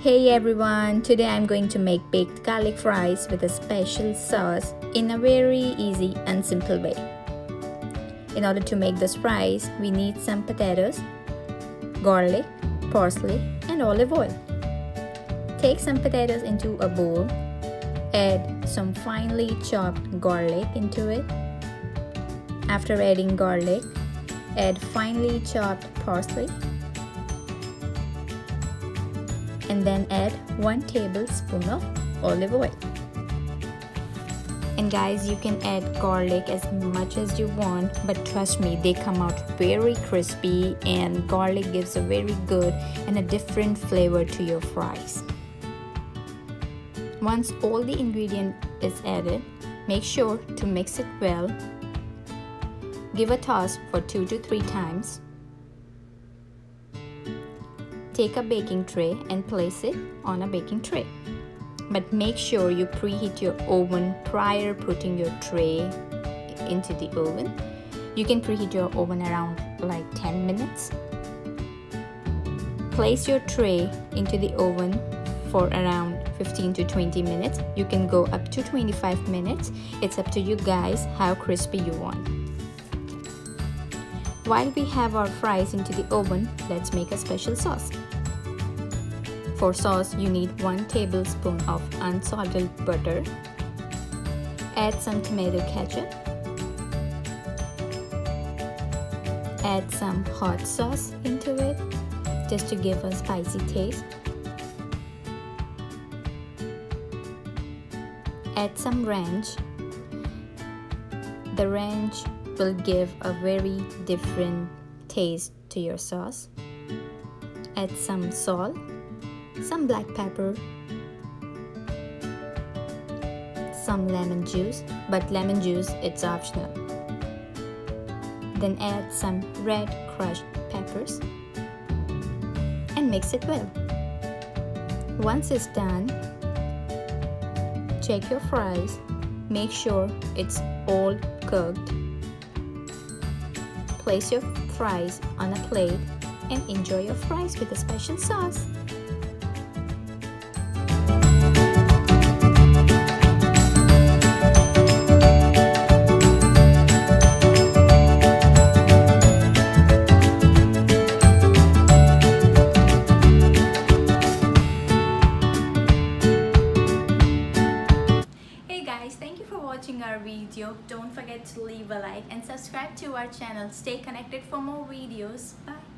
Hey everyone, today I'm going to make baked garlic fries with a special sauce in a very easy and simple way. In order to make this fries, we need some potatoes, garlic, parsley and olive oil. Take some potatoes into a bowl, add some finely chopped garlic into it. After adding garlic, add finely chopped parsley. And then add 1 tablespoon of olive oil. And guys, you can add garlic as much as you want, but trust me, they come out very crispy and garlic gives a very good and a different flavor to your fries. Once all the ingredient is added, make sure to mix it well. Give a toss for 2 to 3 times. Take a baking tray and place it on a baking tray. But make sure you preheat your oven prior putting your tray into the oven. You can preheat your oven around like 10 minutes. Place your tray into the oven for around 15 to 20 minutes. You can go up to 25 minutes. It's up to you guys how crispy you want. While we have our fries into the oven, let's make a special sauce. For sauce, you need 1 tablespoon of unsalted butter. Add some tomato ketchup. Add some hot sauce into it, just to give a spicy taste. Add some ranch. The ranch will give a very different taste to your sauce. Add some salt, some black pepper, some lemon juice, but lemon juice it's optional. Then add some red crushed peppers and mix it well. Once it's done, check your fries, make sure it's all cooked. Place your fries on a plate and enjoy your fries with a special sauce. Thank you for watching our video. Don't forget to leave a like and subscribe to our channel. Stay connected for more videos. Bye.